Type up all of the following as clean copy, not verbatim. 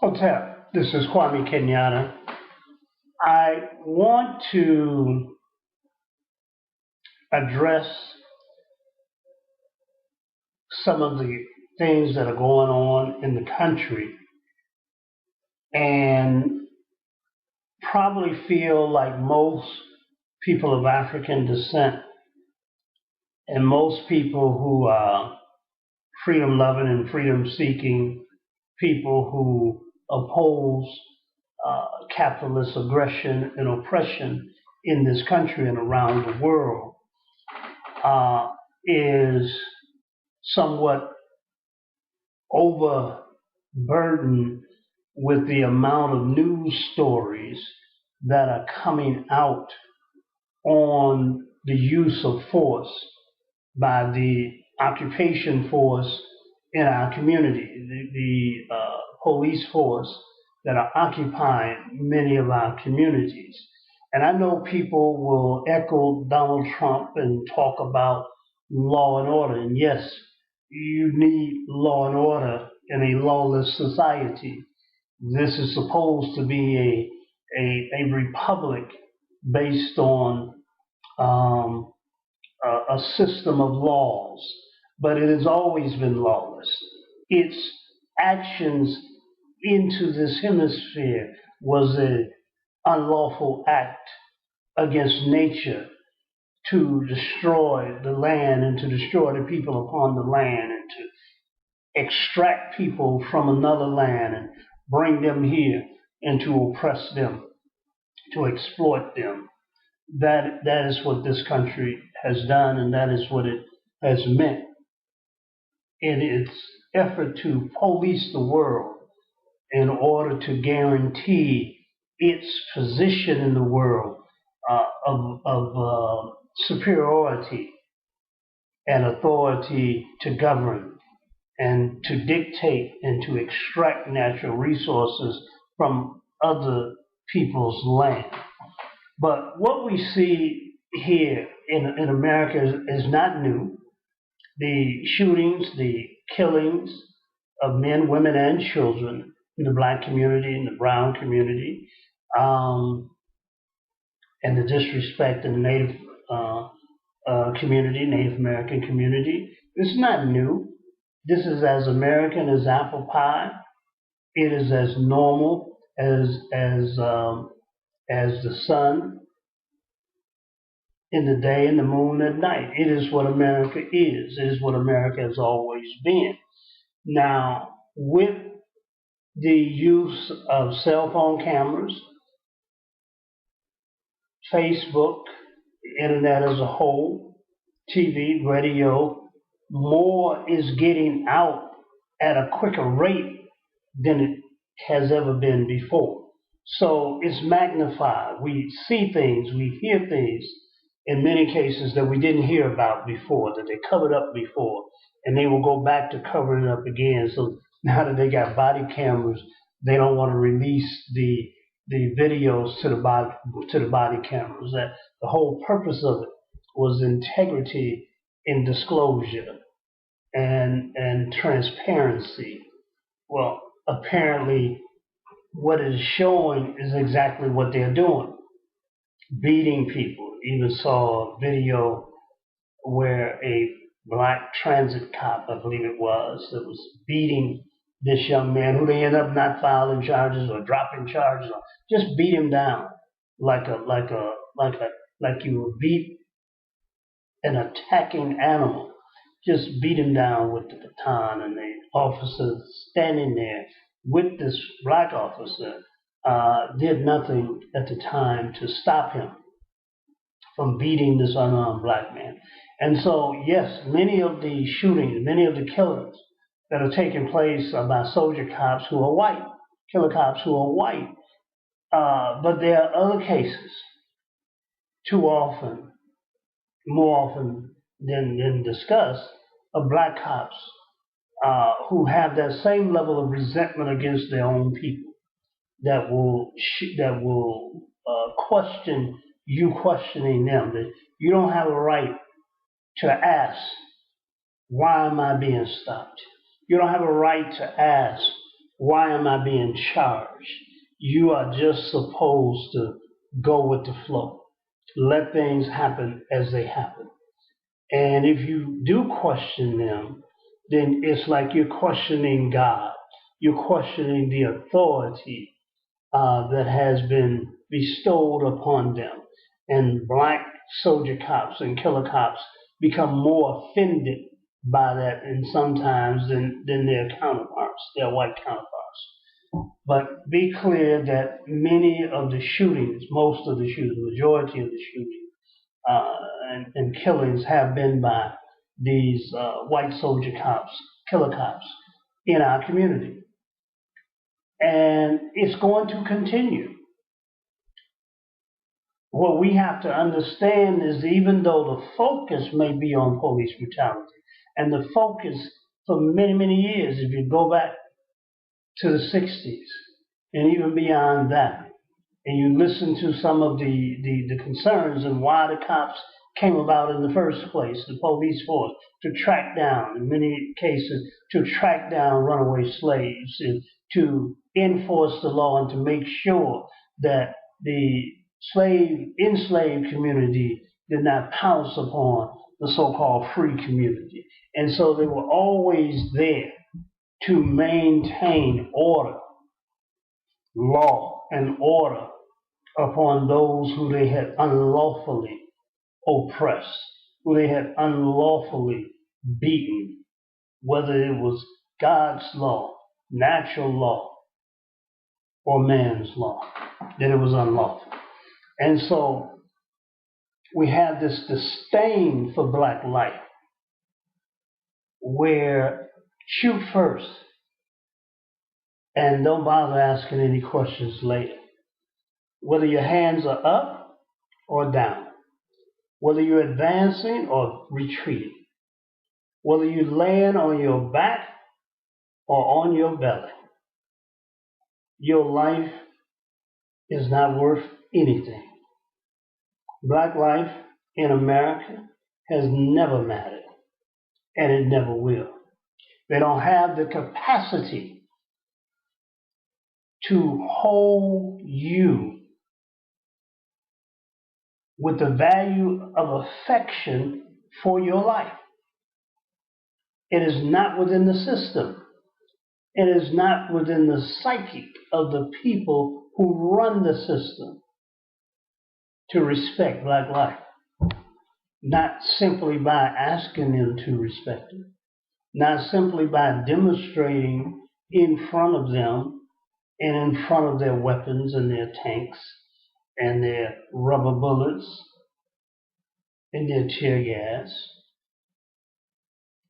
Hotep, this is Kwame Kenyatta. I want to address some of the things that are going on in the country and probably feel like most people of African descent and most people who are freedom loving and freedom seeking people who oppose capitalist aggression and oppression in this country and around the world is somewhat overburdened with the amount of news stories that are coming out on the use of force by the occupation force in our community, the police force that are occupying many of our communities. And I know people will echo Donald Trump and talk about law and order. And yes, you need law and order in a lawless society. This is supposed to be a republic based on um, a system of laws, but it has always been lawless. Its actions into this hemisphere was an unlawful act against nature to destroy the land and to destroy the people upon the land and to extract people from another land and bring them here and to oppress them, to exploit them. That is what this country has done, and that is what it has meant in its effort to police the world in order to guarantee its position in the world of superiority and authority to govern and to dictate and to extract natural resources from other people's land. But what we see here in America is not new. The shootings, the killings of men, women, and children in the black community, in the brown community, um, and the disrespect in the Native community, Native American community, it's not new. This is as American as apple pie. It is as normal as the sun in the day and the moon at night. It is what America is. It is what America has always been. Now, with the use of cell phone cameras, Facebook, the internet as a whole, TV, radio, more is getting out at a quicker rate than it has ever been before. So it's magnified. We see things, we hear things in many cases that we didn't hear about before, that they covered up before, and they will go back to covering it up again. So now that they got body cameras, they don't want to release the videos to the body cameras. That the whole purpose of it was integrity in disclosure and transparency. Well, apparently, what it is showing is exactly what they're doing, beating people. Even saw a video where a black transit cop, I believe it was, that was beating this young man who they end up not filing charges or dropping charges on, just beat him down like you would beat an attacking animal. Just beat him down with the baton, and the officer standing there with this black officer did nothing at the time to stop him from beating this unarmed black man. And so, yes, many of the shootings, many of the killings that are taking place are by soldier cops who are white, killer cops who are white. But there are other cases, too often, more often than discussed, of black cops who have that same level of resentment against their own people that will question you questioning them. That you don't have a right to ask, why am I being stopped? You don't have a right to ask, Why am I being charged? You are just supposed to go with the flow. Let things happen as they happen. And if you do question them, then it's like you're questioning God. You're questioning the authority that has been bestowed upon them. And black soldier cops and killer cops become more offended by that and sometimes than their counterparts, their white counterparts. But be clear that many of the shootings, most of the shootings, majority of the shootings and killings have been by these white soldier cops, killer cops in our community. And it's going to continue. What we have to understand is even though the focus may be on police brutality, and the focus for many, many years, if you go back to the 60s and even beyond that, and you listen to some of the concerns and why the cops came about in the first place, the police force, to track down, in many cases, to track down runaway slaves, and to enforce the law and to make sure that the enslaved community did not pounce upon the so-called free community. And so they were always there to maintain order, law, and order upon those who they had unlawfully oppressed, who they had unlawfully beaten, whether it was God's law, natural law, or man's law, that it was unlawful. And so we have this disdain for black life, where shoot first and don't bother asking any questions later. Whether your hands are up or down, whether you're advancing or retreating, whether you're laying on your back or on your belly, your life is not worth anything. Black life in America has never mattered, and it never will. They don't have the capacity to hold you with the value of affection for your life. It is not within the system. It is not within the psyche of the people who run the system to respect black life. Not simply by asking them to respect it, not simply by demonstrating in front of them and in front of their weapons and their tanks and their rubber bullets and their tear gas.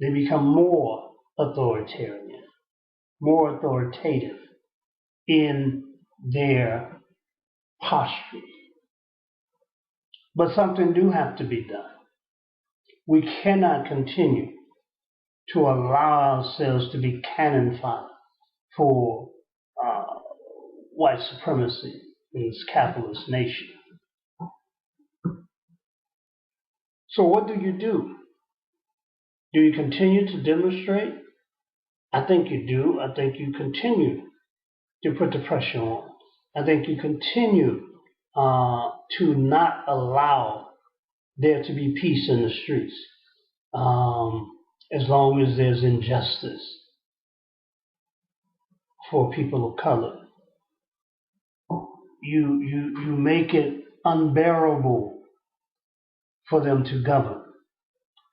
They become more authoritarian, more authoritative in their posture. But something do have to be done. We cannot continue to allow ourselves to be cannon fodder for white supremacy in this capitalist nation. So what do? Do you continue to demonstrate? I think you do. I think you continue to put the pressure on. I think you continue to not allow there to be peace in the streets as long as there's injustice for people of color. You make it unbearable for them to govern,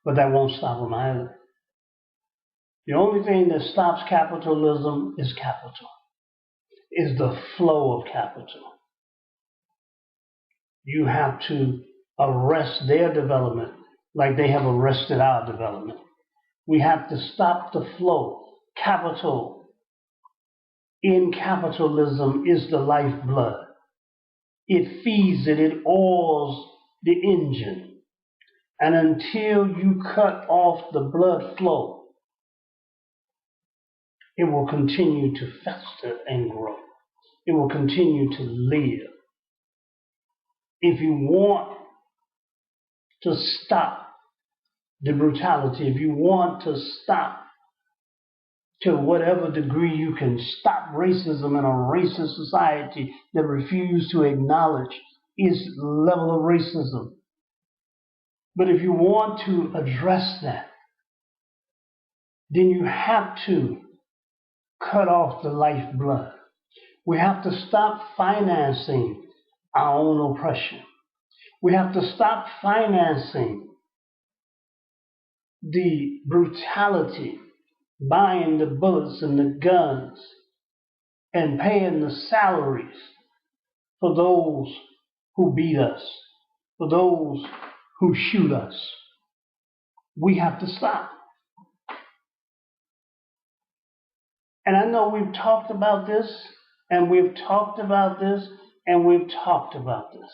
but that won't stop them either. The only thing that stops capitalism is capital, is the flow of capital. You have to arrest their development like they have arrested our development. We have to stop the flow. Capital in capitalism is the lifeblood. It feeds it, it oils the engine. And until you cut off the blood flow, it will continue to fester and grow. It will continue to live. If you want to stop the brutality, if you want to stop to whatever degree you can stop racism in a racist society that refuses to acknowledge its level of racism. But if you want to address that, then you have to cut off the lifeblood. We have to stop financing our own oppression. We have to stop financing the brutality, buying the bullets and the guns, and paying the salaries for those who beat us, for those who shoot us. We have to stop. And I know we've talked about this, and we've talked about this, and we've talked about this.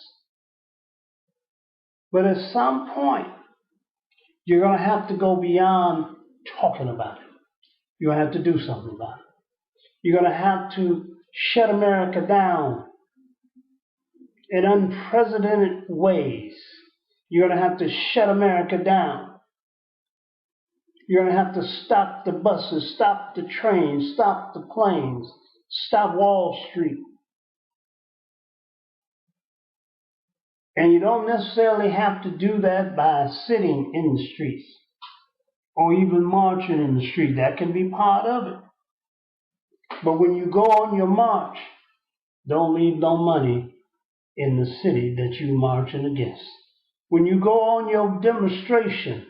But at some point, you're going to have to go beyond talking about it. You're going to have to do something about it. You're going to have to shut America down in unprecedented ways. You're going to have to shut America down. You're going to have to stop the buses, stop the trains, stop the planes, stop Wall Street. And you don't necessarily have to do that by sitting in the streets or even marching in the street. That can be part of it. But when you go on your march, don't leave no money in the city that you're marching against. When you go on your demonstration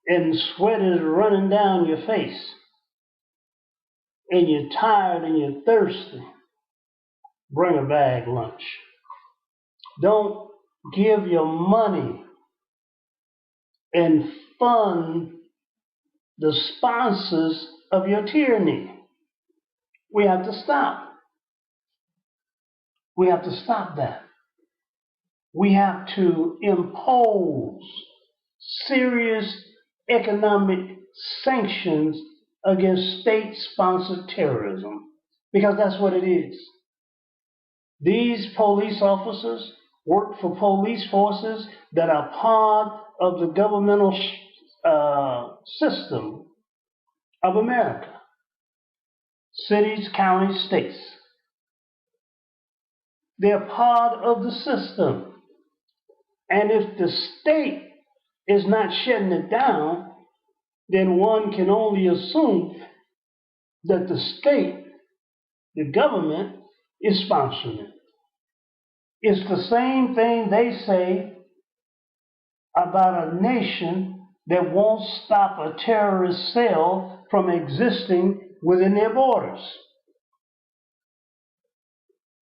and sweat is running down your face and you're tired and you're thirsty, bring a bag lunch. Don't give your money and fund the sponsors of your tyranny. We have to stop. We have to stop that. We have to impose serious economic sanctions against state-sponsored terrorism, because that's what it is. These police officers work for police forces that are part of the governmental system of America. Cities, counties, states. They're part of the system. And if the state is not shutting it down, then one can only assume that the state, the government, is sponsoring it. It's the same thing they say about a nation that won't stop a terrorist cell from existing within their borders.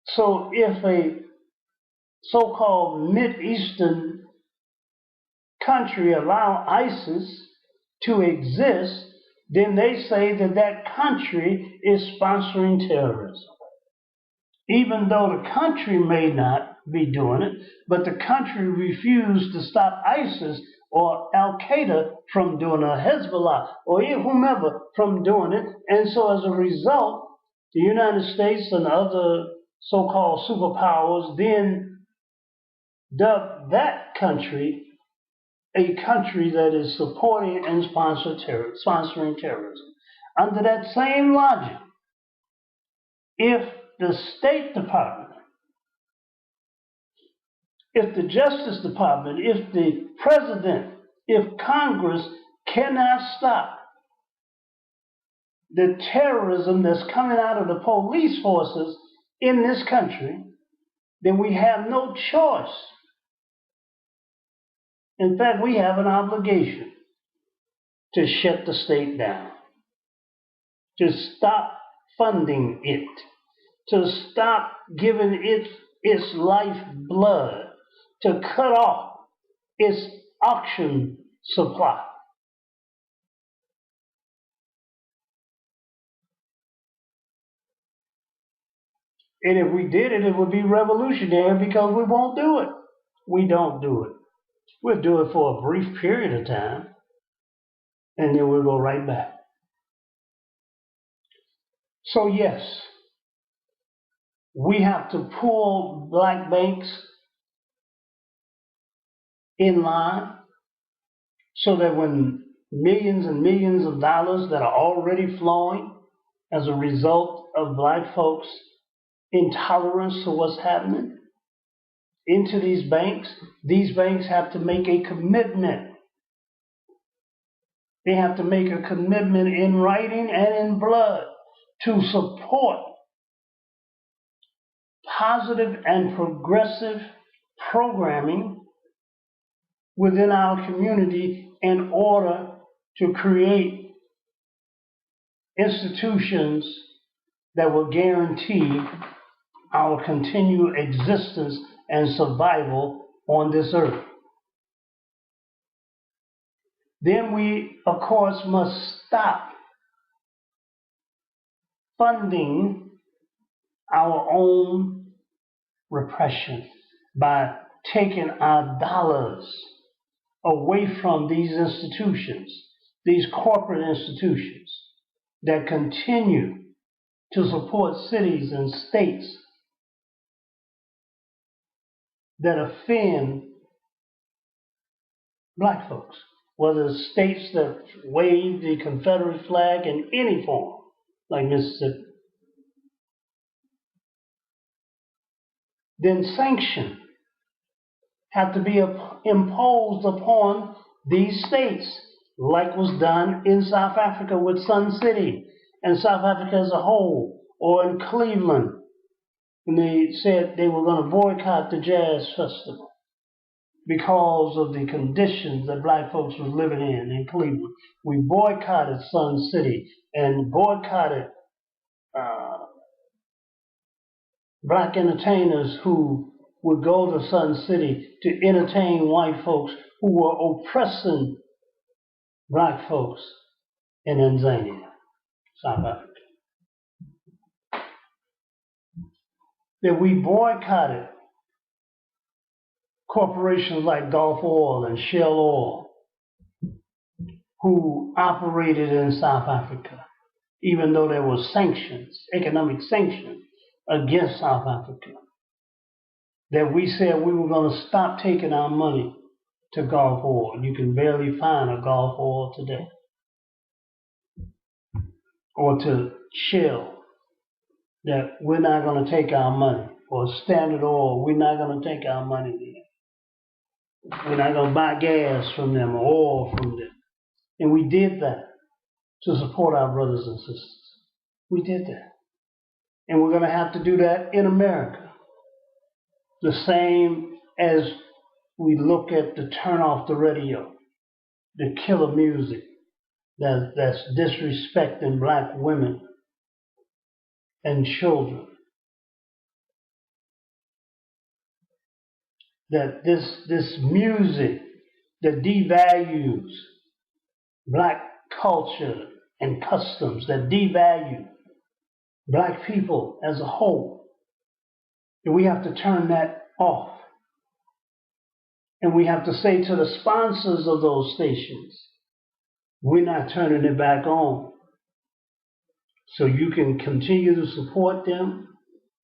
So if a so-called Mideastern country allow ISIS to exist, then they say that that country is sponsoring terrorism. Even though the country may not be doing it, but the country refused to stop ISIS or Al-Qaeda from doing it, or Hezbollah, or whomever from doing it. And so as a result, the United States and other so-called superpowers then dubbed that country a country that is supporting and sponsoring terrorism. Under that same logic, if the State Department, if the Justice Department, if the President, if Congress cannot stop the terrorism that's coming out of the police forces in this country, then we have no choice. In fact, we have an obligation to shut the state down, to stop funding it, to stop giving it its lifeblood, to cut off its oxygen supply. And if we did it, it would be revolutionary, because we won't do it. We don't do it. We'll do it for a brief period of time, and then we'll go right back. So yes, we have to pull black banks in line so that when millions and millions of dollars that are already flowing as a result of black folks' intolerance to what's happening into these banks have to make a commitment. They have to make a commitment in writing and in blood to support positive and progressive programming within our community in order to create institutions that will guarantee our continued existence and survival on this earth. Then we, of course, must stop funding our own repression by taking our dollars away from these institutions, these corporate institutions that continue to support cities and states that offend black folks, whether it's states that wave the Confederate flag in any form, like Mississippi. Then sanctions have to be imposed upon these states, like was done in South Africa with Sun City and South Africa as a whole, or in Cleveland, when they said they were going to boycott the jazz festival because of the conditions that black folks was living in Cleveland. We boycotted Sun City and boycotted black entertainers who would go to Sun City to entertain white folks who were oppressing black folks in Tanzania, South Africa. That we boycotted corporations like Gulf Oil and Shell Oil who operated in South Africa, even though there were sanctions, economic sanctions against South Africa. That we said we were going to stop taking our money to Gulf Oil. You can barely find a Gulf Oil today. Or to Shell, that we're not going to take our money. Or Standard Oil, we're not going to take our money there. We're not going to buy gas from them or oil from them. And we did that to support our brothers and sisters. We did that. And we're going to have to do that in America. The same as we look at the turn off the radio, the killer music that's disrespecting black women and children. That this music that devalues black culture and customs, that devalue black people as a whole. And we have to turn that off. And we have to say to the sponsors of those stations, we're not turning it back on. So you can continue to support them,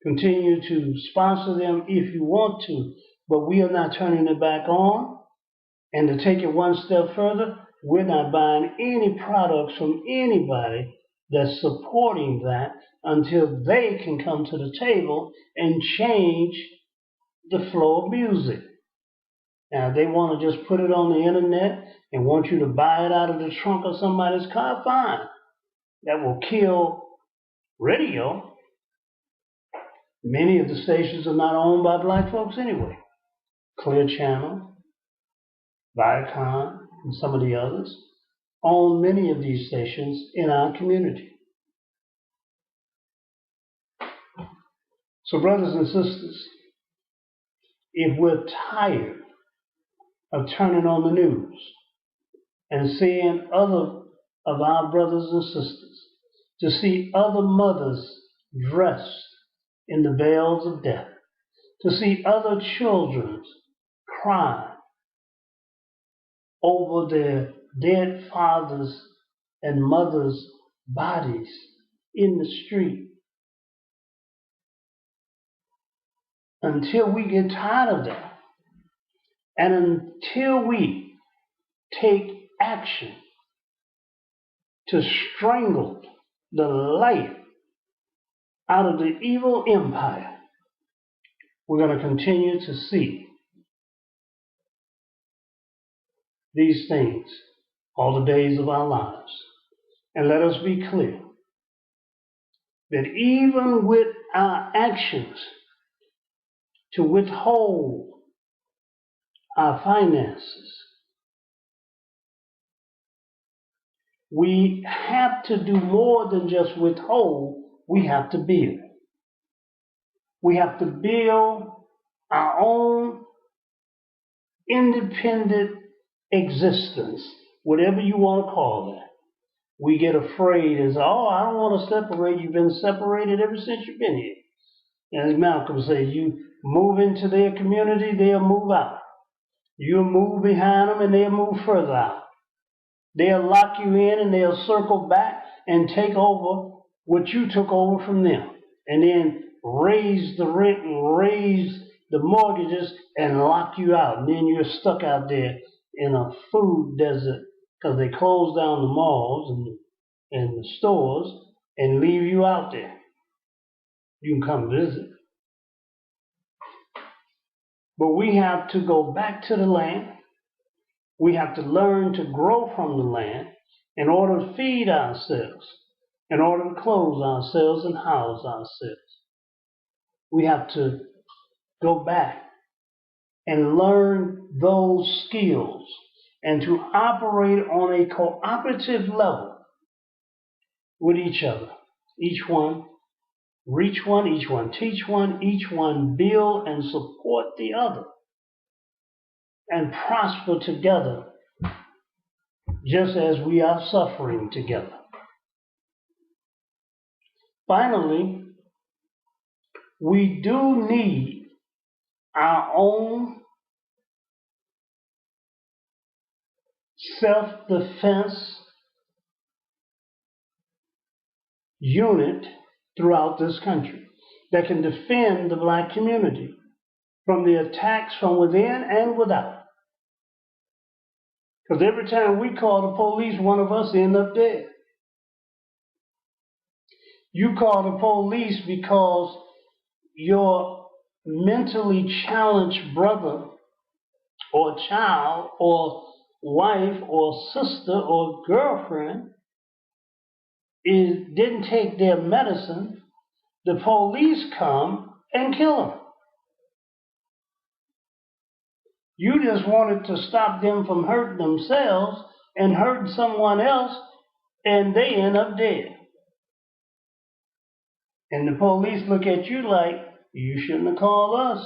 continue to sponsor them if you want to, but we are not turning it back on. And to take it one step further, we're not buying any products from anybody that's supporting that until they can come to the table and change the flow of music. Now, if they want to just put it on the internet and want you to buy it out of the trunk of somebody's car, fine. That will kill radio. Many of the stations are not owned by black folks anyway. Clear Channel, Viacom, and some of the others own many of these stations in our community. So, brothers and sisters, if we're tired of turning on the news and seeing other of our brothers and sisters, to see other mothers dressed in the veils of death, to see other children cry over their dead fathers and mothers' bodies in the street. Until we get tired of that, and until we take action to strangle the life out of the evil empire, we're going to continue to see these things all the days of our lives. And let us be clear that even with our actions to withhold our finances, we have to do more than just withhold, we have to build. We have to build our own independent existence, whatever you want to call that. We get afraid and say, oh, I don't want to separate. You've been separated ever since you've been here. And as Malcolm said, you move into their community, they'll move out. You'll move behind them and they'll move further out. They'll lock you in and they'll circle back and take over what you took over from them. And then raise the rent and raise the mortgages and lock you out. And then you're stuck out there in a food desert because they close down the malls and the stores and leave you out there. You can come visit. But we have to go back to the land. We have to learn to grow from the land in order to feed ourselves, in order to clothe ourselves and house ourselves. We have to go back and learn those skills and to operate on a cooperative level with each other. Each one reach one, each one teach one, each one build and support the other, and prosper together just as we are suffering together. Finally, we do need our own self-defense unit throughout this country that can defend the black community from the attacks from within and without. Because every time we call the police, one of us ends up dead. You call the police because your mentally challenged brother or child or wife or sister or girlfriend didn't take their medicine. The police come and kill them. You just wanted to stop them from hurting themselves and hurting someone else, and they end up dead. And the police look at you like, you shouldn't have called us.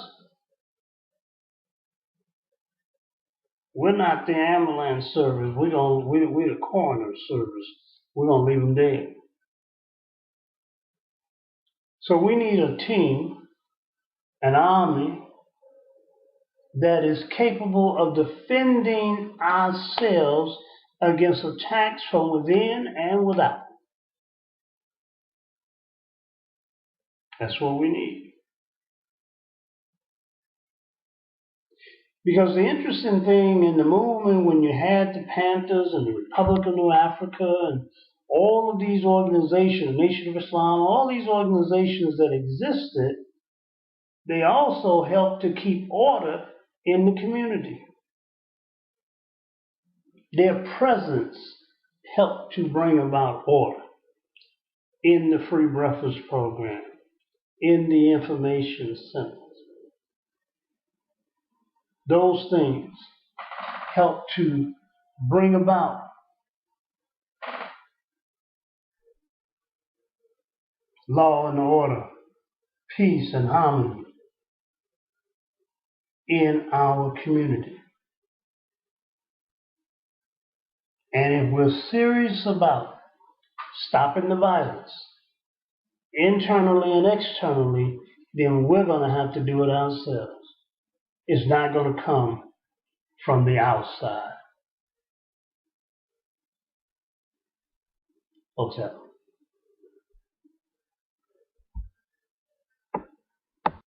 We're not the ambulance service. We're the coroner service. We're going to leave them dead. So we need a team, an army, that is capable of defending ourselves against attacks from within and without. That's what we need. Because the interesting thing in the movement, when you had the Panthers and the Republic of New Africa and all of these organizations, Nation of Islam, all these organizations that existed, they also helped to keep order in the community. Their presence helped to bring about order in the free breakfast program, in the information centers. Those things help to bring about law and order, peace and harmony in our community. And if we're serious about stopping the violence, internally and externally, then we're going to have to do it ourselves. It's not going to come from the outside. Hotel.